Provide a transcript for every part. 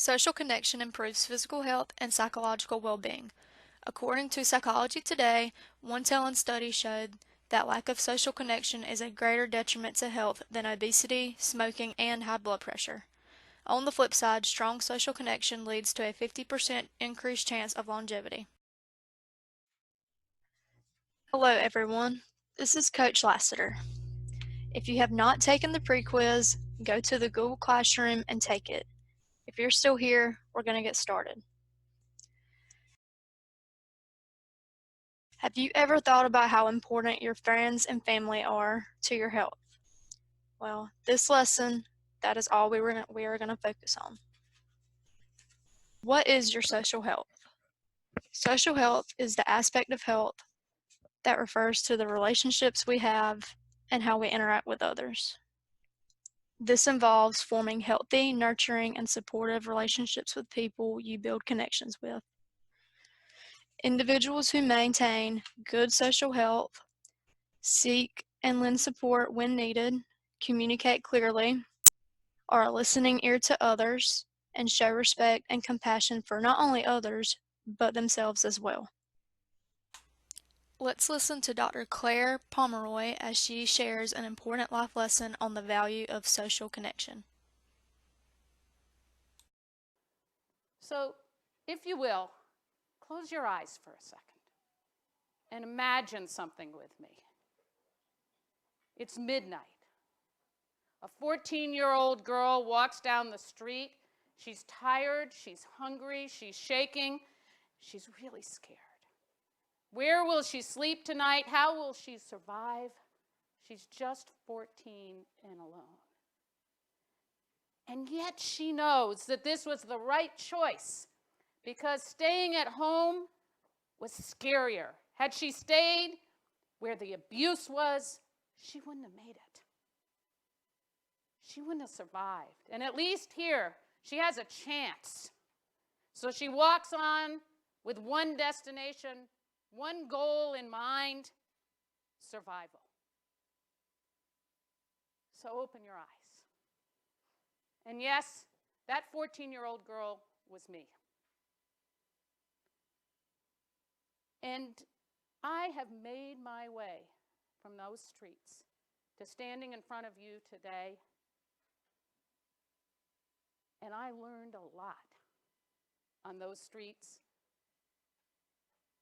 Social connection improves physical health and psychological well-being. According to Psychology Today, one telling study showed that lack of social connection is a greater detriment to health than obesity, smoking, and high blood pressure. On the flip side, strong social connection leads to a 50% increased chance of longevity. Hello everyone, this is Coach Lassiter. If you have not taken the pre-quiz, go to the Google Classroom and take it. If you're still here, we're going to get started. Have you ever thought about how important your friends and family are to your health? Well, this lesson, that is all we are going to focus on. What is your social health? Social health is the aspect of health that refers to the relationships we have and how we interact with others. This involves forming healthy, nurturing, and supportive relationships with people you build connections with. Individuals who maintain good social health seek and lend support when needed, communicate clearly, are a listening ear to others, and show respect and compassion for not only others, but themselves as well. Let's listen to Dr. Claire Pomeroy as she shares an important life lesson on the value of social connection. So, if you will, close your eyes for a second and imagine something with me. It's midnight. A 14-year-old girl walks down the street. She's tired, she's hungry, she's shaking, she's really scared. Where will she sleep tonight? How will she survive? She's just 14 and alone. And yet she knows that this was the right choice because staying at home was scarier. Had she stayed where the abuse was, she wouldn't have made it. She wouldn't have survived. And at least here, she has a chance. So she walks on with one destination, one goal in mind: survival. So open your eyes. And yes, that 14-year-old girl was me. And I have made my way from those streets to standing in front of you today. And I learned a lot on those streets.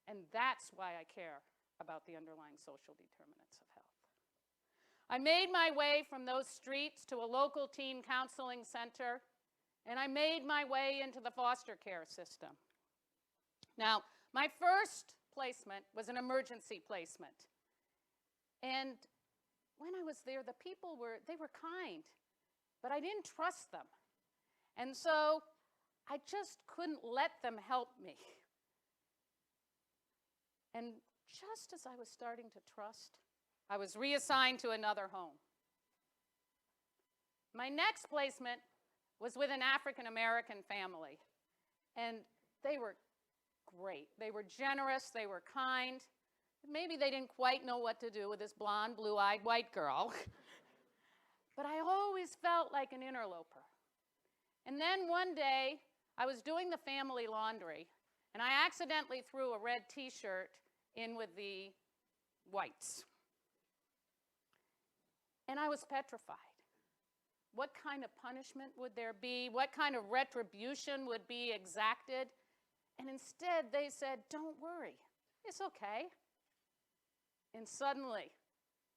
And that's why I care about the underlying social determinants of health. I made my way from those streets to a local teen counseling center, and I made my way into the foster care system. Now, my first placement was an emergency placement. And when I was there, the people were kind, but I didn't trust them. And so I just couldn't let them help me. And just as I was starting to trust, I was reassigned to another home. My next placement was with an African-American family. And they were great. They were generous, they were kind. Maybe they didn't quite know what to do with this blonde, blue-eyed white girl. But I always felt like an interloper. And then one day, I was doing the family laundry, and I accidentally threw a red t-shirt in with the whites. And I was petrified. What kind of punishment would there be? What kind of retribution would be exacted? And instead, they said, "Don't worry, it's okay." And suddenly,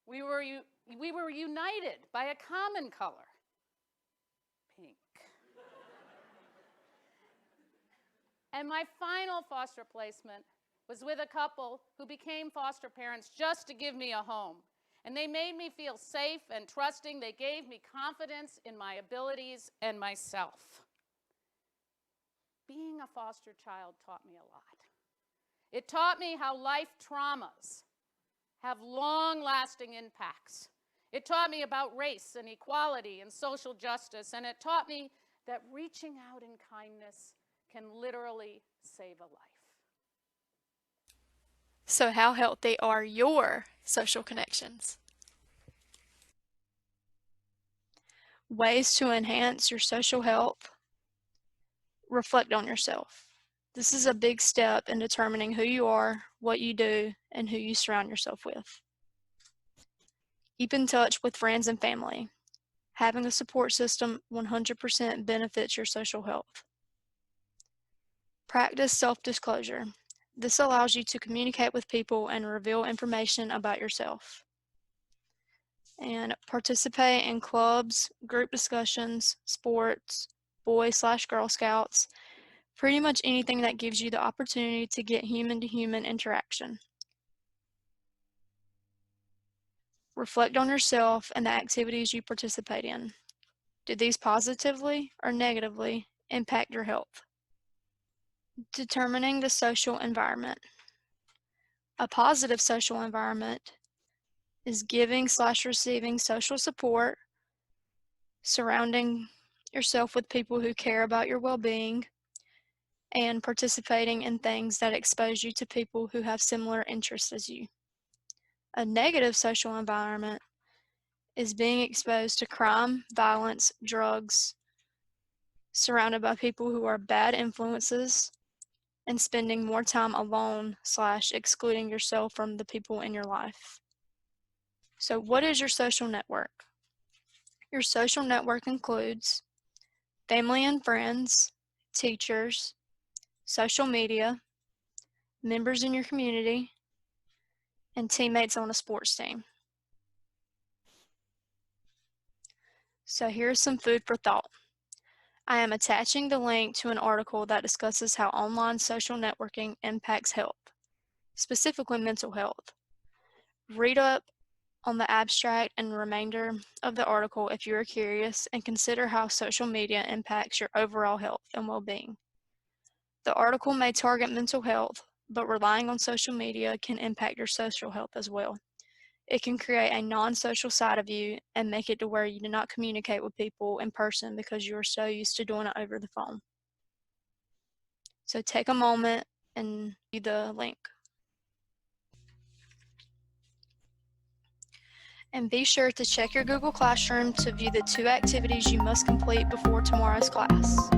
we were united by a common color: pink. And my final foster placement was with a couple who became foster parents just to give me a home. And they made me feel safe and trusting. They gave me confidence in my abilities and myself. Being a foster child taught me a lot. It taught me how life traumas have long-lasting impacts. It taught me about race and equality and social justice, and it taught me that reaching out in kindness can literally save a life. So how healthy are your social connections? Ways to enhance your social health. Reflect on yourself. This is a big step in determining who you are, what you do, and who you surround yourself with. Keep in touch with friends and family. Having a support system 100% benefits your social health. Practice self-disclosure. This allows you to communicate with people and reveal information about yourself. And participate in clubs, group discussions, sports, Boy/Girl Scouts, pretty much anything that gives you the opportunity to get human-to-human interaction. Reflect on yourself and the activities you participate in. Do these positively or negatively impact your health? Determining the social environment. A positive social environment is giving/receiving social support, surrounding yourself with people who care about your well-being, and participating in things that expose you to people who have similar interests as you. A negative social environment is being exposed to crime, violence, drugs, surrounded by people who are bad influences, and spending more time alone/excluding yourself from the people in your life. So what is your social network? Your social network includes family and friends, teachers, social media, members in your community, and teammates on a sports team. So here's some food for thought. I am attaching the link to an article that discusses how online social networking impacts health, specifically mental health. Read up on the abstract and remainder of the article if you are curious, and consider how social media impacts your overall health and well-being. The article may target mental health, but relying on social media can impact your social health as well. It can create a non-social side of you and make it to where you do not communicate with people in person because you are so used to doing it over the phone. So take a moment and view the link. And be sure to check your Google Classroom to view the 2 activities you must complete before tomorrow's class.